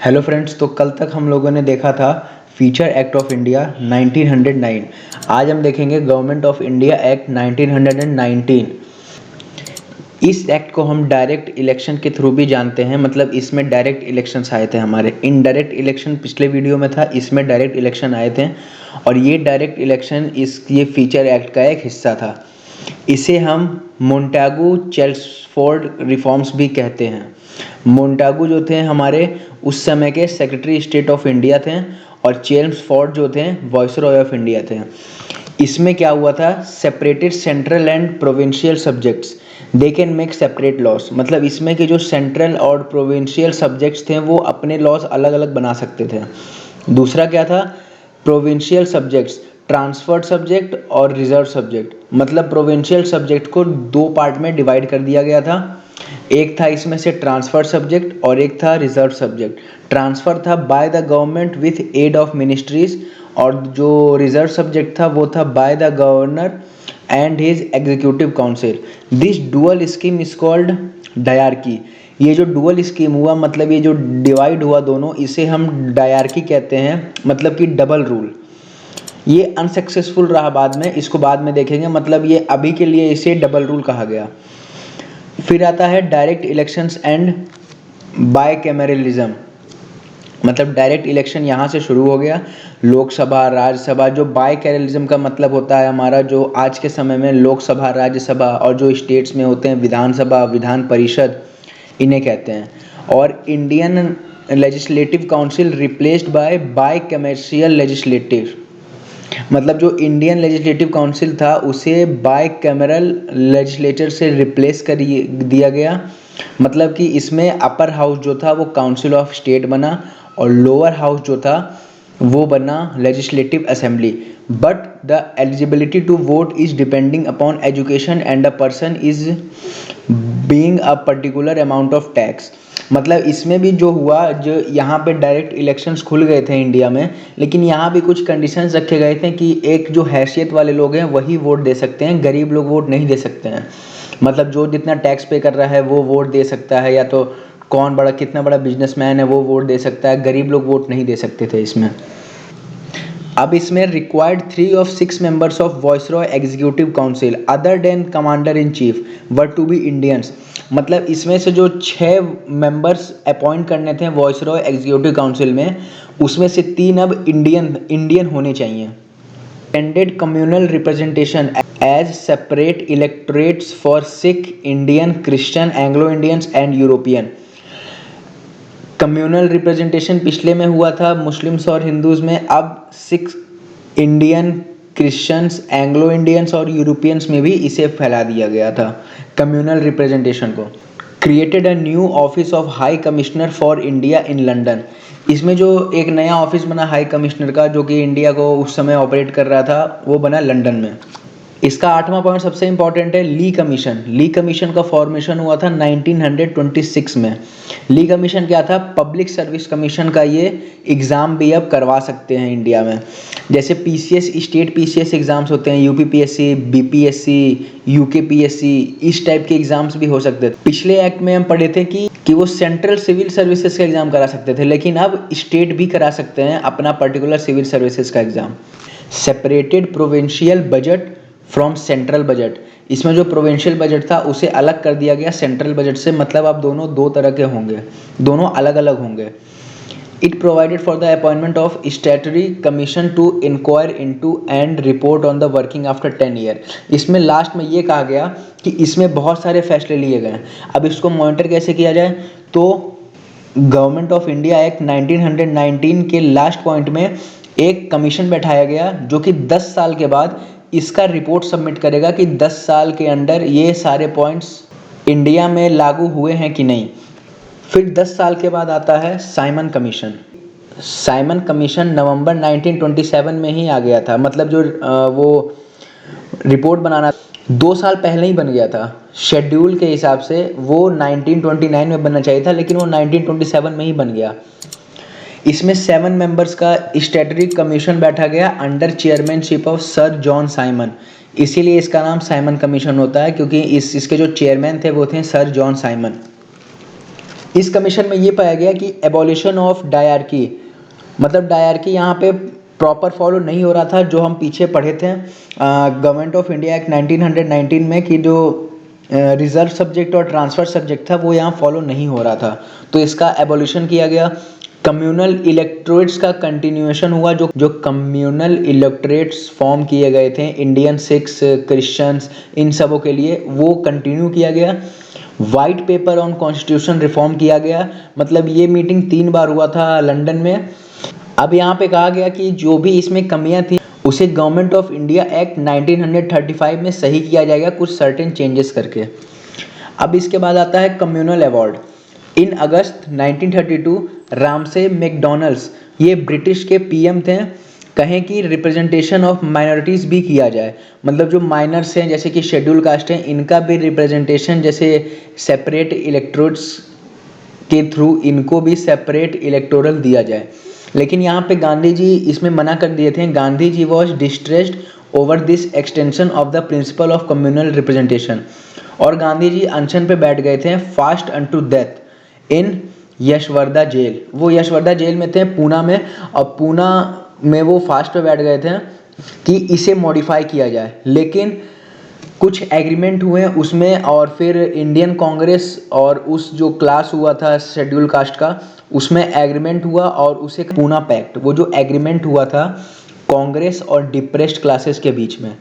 Hello friends, तो कल तक हम लोगों ने देखा था फीचर एक्ट ऑफ इंडिया 1909। आज हम देखेंगे गवर्नमेंट ऑफ इंडिया एक्ट 1919। इस एक्ट को हम डायरेक्ट इलेक्शन के थ्रू भी जानते हैं, मतलब इसमें डायरेक्ट इलेक्शंस आए थे। हमारे इनडायरेक्ट इलेक्शन पिछले वीडियो में था, इसमें डायरेक्ट इलेक्शन आए थे और ये डायरेक्ट इलेक्शन ये फीचर एक्ट का एक हिस्सा था। इसे हम मोंटागू चेल्मसफोर्ड रिफॉर्म्स भी कहते हैं। मोंटागू जो थे हमारे उस समय के सेक्रेटरी स्टेट ऑफ इंडिया थे और चेल्मसफोर्ड जो थे वाइसरॉय ऑफ इंडिया थे। इसमें क्या हुआ था, separated central and provincial subjects they can make separate loss. मतलब इसमें कि जो सेंट्रल और प्रोविंशियल सब्जेक्ट्स थे वो अपने लॉस अलग अलग बना सकते थे। दूसरा क्या था, प्रोविंशियल सब्जेक्ट्स, ट्रांसफर्ड सब्जेक्ट और रिजर्व सब्जेक्ट। मतलब प्रोविंशियल सब्जेक्ट को दो पार्ट में डिवाइड कर दिया गया था। एक था इसमें से ट्रांसफर सब्जेक्ट और एक था रिजर्व सब्जेक्ट। ट्रांसफर था by the government with aid of ministries और जो रिजर्व सब्जेक्ट था वो था by the governor and his executive council. This dual scheme is called dyarchy. ये जो डुअल स्कीम हुआ, मतलब ये जो डिवाइड हुआ दोनों, इसे हम डायरकी कहते हैं, मतलब कि डबल रूल। ये अनसक्सेसफुल रहा बाद में, इसको बाद में देखेंगे। मतलब ये अभी के लिए इसे डबल रूल कहा गया। फिर आता है डायरेक्ट इलेक्शंस एंड बायकैमरलिज्म। मतलब डायरेक्ट इलेक्शन यहाँ से शुरू हो गया। लोकसभा, राज्यसभा, जो बायकैमरलिज्म का मतलब होता है हमारा, जो आज के समय में लोकसभा, राज्यसभा और जो स्टेट्स में होते हैं विधानसभा, विधान परिषद, इन्हें कहते हैं। और Indian legislative council replaced by bicameral legislative. मतलब जो इंडियन लेजिस्लेटिव काउंसिल था उसे बाय कैमरल लेजिस्लेचर से रिप्लेस कर दिया गया। मतलब कि इसमें अपर हाउस जो था वो काउंसिल ऑफ स्टेट बना और लोअर हाउस जो था वो बना legislative assembly. But the eligibility to vote is depending upon education and a person is being a particular amount of tax. मतलब इसमें भी जो हुआ, जो यहाँ पे डायरेक्ट इलेक्शंस खुल गए थे इंडिया में, लेकिन यहाँ भी कुछ कंडीशंस रखे गए थे कि एक जो हैसियत वाले लोग हैं वही वोट दे सकते हैं, गरीब लोग वोट नहीं दे सकते हैं। मतलब जो जितना टैक्स पे कर रहा है वो वोट दे सकता है, या तो कौन बड़ा कितना बड़ा बिजनेसमैन है वो वोट दे सकता है, गरीब लोग वोट नहीं दे सकते थे इसमें। अब इसमें required 3 of 6 members of viceroy executive council other than commander in chief were to be Indians. मतलब इसमें से जो 6 मेंबर्स अपॉइंट करने थे वाइसरॉय एग्जीक्यूटिव काउंसिल में, उसमें से 3 अब इंडियन होने चाहिए। Extended communal representation as separate electorates for Sikh, Indian, Christian, Anglo Indians and European. Communal representation पिछले में हुआ था मुस्लिम्स और हिंदूज में, अब Sikh, Indian, Christians, Anglo Indians और यूरोपियंस में भी इसे फैला दिया गया था कम्युनल रिप्रेजेंटेशन को। Created a new office of high commissioner for India in London. इसमें जो एक नया ऑफिस बना हाई कमिश्नर का, जो कि इंडिया को उस समय ऑपरेट कर रहा था, वो बना लंदन में। इसका 8वां पॉइंट सबसे इंपॉर्टेंट है, ली कमीशन। ली कमीशन का फॉर्मेशन हुआ था 1926 में। ली कमीशन क्या था, पब्लिक सर्विस कमीशन का ये एग्ज़ाम भी अब करवा सकते हैं इंडिया में। जैसे पीसीएस, स्टेट पीसीएस एग्ज़ाम्स होते हैं, यूपीपीएससी, बीपीएससी, यूकेपीएससी, इस टाइप के एग्ज़ाम्स भी हो सकते थे। पिछले एक्ट में हम पढ़े थे कि वो सेंट्रल सिविल सर्विसेज का एग्ज़ाम करा सकते थे, लेकिन अब स्टेट भी करा सकते हैं अपना पर्टिकुलर सिविल सर्विसेज का exam. Separated provincial budget from central budget. इसमें जो प्रोविंशियल बजट था उसे अलग कर दिया गया सेंट्रल बजट से। मतलब अब दोनों दो तरह के होंगे, दोनों अलग अलग होंगे। It provided for the appointment of statutory commission to inquire into and report on the working after 10 year. इसमें लास्ट में ये कहा गया कि इसमें बहुत सारे फैसले लिए गए। अब इसको मॉनिटर कैसे किया जाए, तो गवर्नमेंट ऑफ इंडिया एक्ट 1919 के लास्ट पॉइंट में एक कमीशन बैठाया गया जो कि 10 साल के बाद इसका रिपोर्ट सबमिट करेगा कि 10 साल के अंदर ये सारे पॉइंट्स इंडिया में लागू हुए हैं कि नहीं। फिर 10 साल के बाद आता है साइमन कमीशन। साइमन कमीशन नवंबर 1927 में ही आ गया था। मतलब जो वो रिपोर्ट बनाना 2 साल पहले ही बन गया था। शेड्यूल के हिसाब से वो 1929 में बनना चाहिए था, लेकिन वो 1927 में ही बन गया। इसमें 7 मेंबर्स का स्टैट्यूटरी कमीशन बैठा गया under chairmanship of sir John Simon. इसीलिए इसका नाम साइमन कमीशन होता है, क्योंकि इसके जो चेयरमैन थे वो थे सर जॉन साइमन। इस कमीशन में ये पाया गया कि एबॉलिशन ऑफ डायरकी, मतलब डायरकी यहाँ पे प्रॉपर फॉलो नहीं हो रहा था, जो हम पीछे पढ़े थे गवर्नमेंट ऑफ इंडिया एक्ट 1919 में कि जो रिजर्व सब्जेक्ट और ट्रांसफर सब्जेक्ट था वो यहाँ फॉलो नहीं हो रहा था, तो इसका एबॉलिशन किया गया। कम्युनल इलेक्टोरेट्स का कंटिन्यूएशन हुआ, जो कम्युनल इलेक्टोरेट्स फॉर्म किए गए थे इंडियन सिख्स, क्रिश्चियंस, इन सबों के लिए, वो कंटिन्यू किया गया। White paper on constitution reform किया गया, मतलब ये मीटिंग 3 बार हुआ था लंदन में। अब यहाँ पे कहा गया कि जो भी इसमें कमियां थी उसे गवर्नमेंट ऑफ इंडिया एक्ट 1935 में सही किया जाएगा, कुछ सर्टेन चेंजेस करके। अब इसके बाद आता है कम्युनल अवार्ड। इन अगस्त 1932 रामसे मैकडॉनल्ड्स, ये ब्रिटिश के पीएम थे, कहें कि रिप्रेजेंटेशन ऑफ माइनॉरिटीज़ भी किया जाए, मतलब जो माइनर्स हैं जैसे कि शेड्यूल कास्ट हैं इनका भी रिप्रेजेंटेशन, जैसे सेपरेट इलेक्टोरेट्स के थ्रू इनको भी सेपरेट इलेक्टोरल दिया जाए। लेकिन यहाँ पे गांधी जी इसमें मना कर दिए थे। Gandhi ji was distressed over this extension of the principle of communal representation, और गांधी जी अनशन पे बैठ गए थे, fast unto death in Yerwada jail. वो यशवर्धा जेल में थे पूना में, और पूना में वो फास्ट पे बैठ गए थे कि इसे मॉडिफाई किया जाए। लेकिन कुछ एग्रीमेंट हुए उसमें, और फिर इंडियन कांग्रेस और उस जो क्लास हुआ था शेड्यूल कास्ट का, उसमें एग्रीमेंट हुआ और उसे पूना पैक्ट, वो जो एग्रीमेंट हुआ था कांग्रेस और डिप्रेस्ड क्लासेस के बीच में।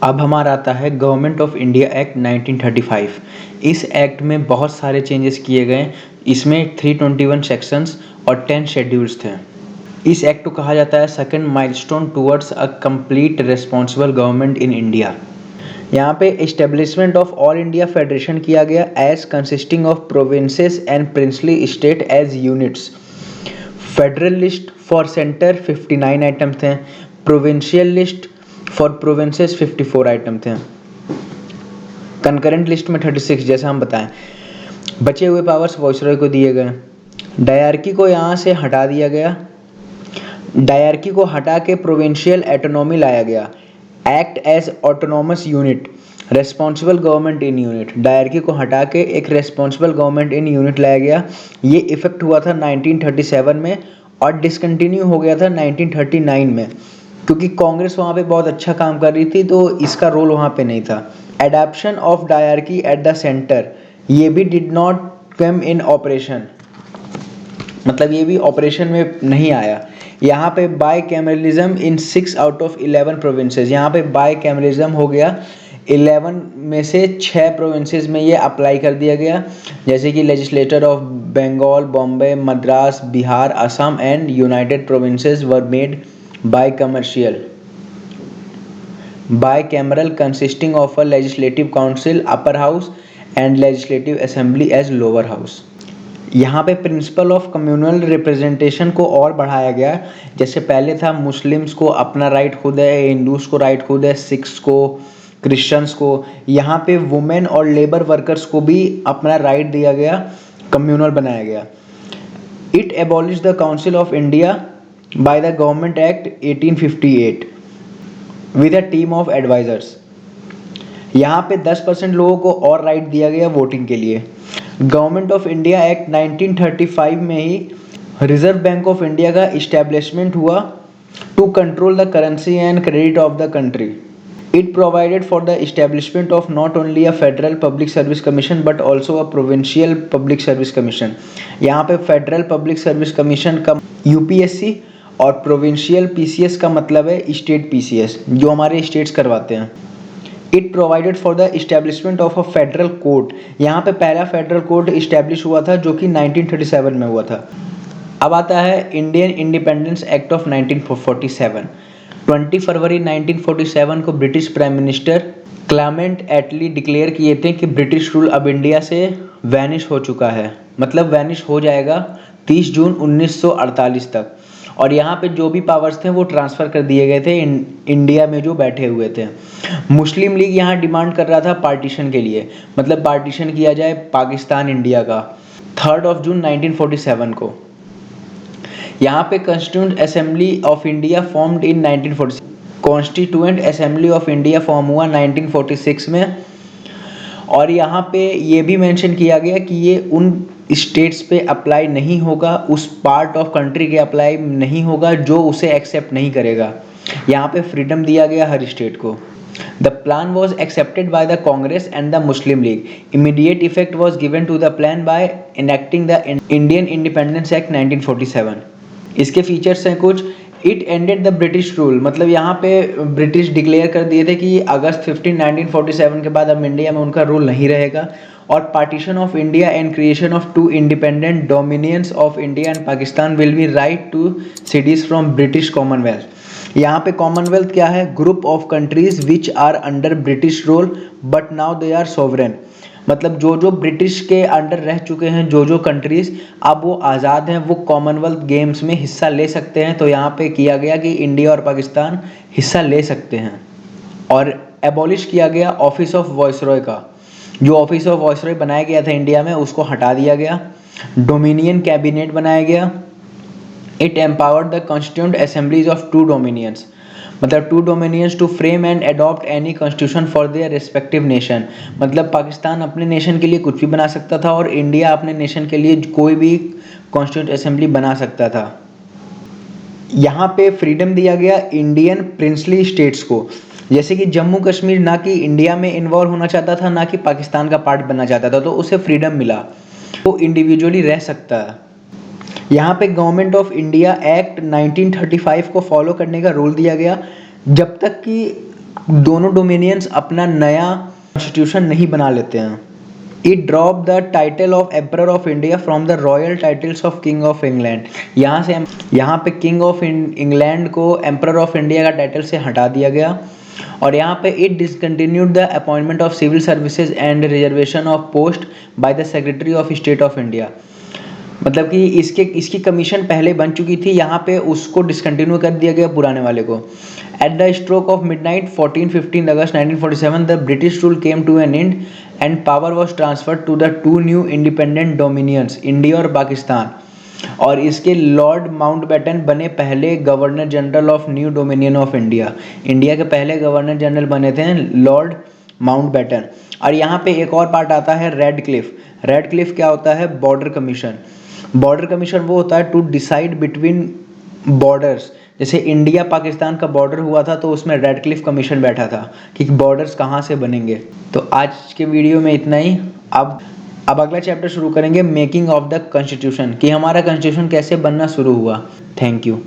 अब हमारा आता है गवर्नमेंट ऑफ इंडिया एक्ट 1935। इस एक्ट में बहुत सारे चेंजेस किए गए, इसमें 321 सेक्शंस और 10 शेड्यूल्स थे। इस एक्ट को कहा जाता है second milestone towards a complete responsible government in India. यहाँ पे establishment of all India federation किया गया as consisting of provinces and princely state as units. Federal list for centre 59 item थे, provincial list for provinces 54 item थे, concurrent list में 36 जैसा हम बताएं। बचे हुए पावर्स वाइसरॉय को दिए गए। डायरकी को यहाँ से हटा दिया गया, डायरकी को हटा के प्रोविंशियल ऑटोनॉमी लाया गया। Act as autonomous unit, responsible government in unit, dyarchy को हटा के एक रेस्पॉन्सिबल गवर्नमेंट इन यूनिट लाया गया। ये इफेक्ट हुआ था 1937 में और डिसकंटिन्यू हो गया था 1939 में, क्योंकि कांग्रेस वहाँ पे बहुत अच्छा काम कर रही थी तो इसका रोल वहाँ पे नहीं था। Adoption of dyarchy at the centre, ये भी did not come in operation, मतलब ये भी ऑपरेशन में नहीं आया। यहाँ पे by cameralism in 6 out of 11 provinces, यहाँ पे बाई कैमरलिज्म हो गया, 11 में से 6 प्रोविंसेस में ये अप्लाई कर दिया गया, जैसे कि legislator of Bengal, Bombay, Madras, Bihar, Assam and united provinces were made by commercial bicameral consisting of a legislative council upper house and legislative assembly as lower house. यहाँ पे प्रिंसिपल ऑफ कम्युनल रिप्रेजेंटेशन को और बढ़ाया गया, जैसे पहले था मुस्लिम्स को अपना राइट खुद है, हिंदूज को राइट खुद है, सिख्स को, क्रिश्चियंस को, यहाँ पे वुमेन और लेबर वर्कर्स को भी अपना राइट दिया गया, कम्युनल बनाया गया। It abolish the council of India by the government act 1858 with a team of advisers. यहाँ पे 10% लोगों को और राइट दिया गया वोटिंग के लिए। गवर्नमेंट ऑफ इंडिया एक्ट 1935 में ही रिजर्व बैंक ऑफ इंडिया का इस्टेब्लिशमेंट हुआ to control the currency and credit of the country. It provided for the establishment of not only a federal public service commission but also a provincial public service commission. यहाँ पे federal public service commission का UPSC और provincial PCS का मतलब है state PCS, जो हमारे states करवाते हैं। It provided for the establishment of a federal court, यहाँ पे पहला फेडरल कोर्ट इस्टेब्लिश हुआ था जो कि 1937 में हुआ था। अब आता है इंडियन इंडिपेंडेंस एक्ट ऑफ 1947। 20 फरवरी 1947 को ब्रिटिश प्राइम मिनिस्टर क्लेमेंट एटली डिक्लेयर किए थे कि ब्रिटिश रूल अब इंडिया से वैनिश हो चुका है, मतलब वैनिश हो जाएगा 30 जून 1948 तक, और यहाँ पे जो भी पावर्स थे वो ट्रांसफ़र कर दिए गए थे इंडिया में जो बैठे हुए थे। मुस्लिम लीग यहाँ डिमांड कर रहा था पार्टीशन के लिए, मतलब पार्टीशन किया जाए पाकिस्तान इंडिया का 3 जून 1947 को। यहाँ पे constituent assembly of India formed in 1946, constituent assembly of India form हुआ 1946 में, और यहाँ पे ये भी मेंशन किया गया कि ये उन स्टेट्स पे अप्लाई नहीं होगा, उस पार्ट ऑफ कंट्री के अप्लाई नहीं होगा जो उसे एक्सेप्ट नहीं करेगा। यहाँ पे फ्रीडम दिया गया हर स्टेट को। The plan was accepted by the Congress and the Muslim League. Immediate effect was given to the plan by enacting the Indian Independence Act 1947. इसके फीचर्स हैं कुछ। It ended the British rule, मतलब यहाँ पे British declare कर दिए थे कि अगस्त 15 1947 के बाद अब इंडिया में उनका रूल नहीं रहेगा। और partition of India and creation of two independent dominions of India and Pakistan will be right to cities from British commonwealth. यहाँ पे कॉमनवेल्थ क्या है? Group of countries which are under British rule but now they are sovereign, मतलब जो जो British के under रह चुके हैं, जो जो कंट्रीज अब वो आज़ाद हैं, वो कॉमनवेल्थ गेम्स में हिस्सा ले सकते हैं। तो यहाँ पे किया गया कि इंडिया और पाकिस्तान हिस्सा ले सकते हैं। और एबॉलिश किया गया ऑफिस ऑफ वॉइसरॉय का, जो ऑफिस ऑफ वॉइसरॉय बनाया गया था इंडिया में, उसको हटा दिया गया। डोमिनियन कैबिनेट बनाया गया। It empowered the constituent assemblies of two dominions, मतलब two dominions to frame and adopt any constitution for their respective nation, मतलब पाकिस्तान अपने नेशन के लिए कुछ भी बना सकता था और इंडिया अपने नेशन के लिए कोई भी कॉन्स्टिट्यूएंट असेंबली बना सकता था। यहाँ पे फ्रीडम दिया गया इंडियन प्रिंसली स्टेट्स को, जैसे कि जम्मू कश्मीर ना कि इंडिया में इन्वॉल्व होना चाहता था ना कि पाकिस्तान का पार्ट बनना चाहता था, तो उसे फ्रीडम मिला, वो इंडिविजुअली रह सकता है। यहाँ पे गवर्नमेंट ऑफ इंडिया एक्ट 1935 को फॉलो करने का रूल दिया गया जब तक कि दोनों डोमिनियंस अपना नया कॉन्स्टिट्यूशन नहीं बना लेते हैं। It drop the title of emperor of India from the royal titles of king of England, यहाँ पे किंग ऑफ इंग्लैंड को एम्परर ऑफ इंडिया का टाइटल से हटा दिया गया। और यहाँ पे it discontinued the appointment of civil services and reservation of post by the secretary of state of India, मतलब कि इसकी कमीशन पहले बन चुकी थी, यहाँ पे उसको डिसकंटिन्यू कर दिया गया पुराने वाले को। At the stroke of midnight 14-15 August 1947 the British rule came to an end and power was transferred to the two new independent dominions, India और पाकिस्तान। और इसके लॉर्ड माउंटबेटन बने पहले governor general of new dominion of India. India के पहले governor general बने थे Lord Mountbatten. और यहाँ पे एक और पार्ट आता है रेड क्लिफ। रेड क्लिफ क्या होता है? Border commission. बॉर्डर कमीशन वो होता है टू डिसाइड बिटवीन बॉर्डर्स, जैसे इंडिया पाकिस्तान का बॉर्डर हुआ था तो उसमें रेड क्लिफ कमीशन बैठा था कि बॉर्डर्स कहाँ से बनेंगे। तो आज के वीडियो में इतना ही। अब अगला चैप्टर शुरू करेंगे मेकिंग ऑफ द कॉन्स्टिट्यूशन, कि हमारा कॉन्स्टिट्यूशन कैसे बनना शुरू हुआ। Thank you.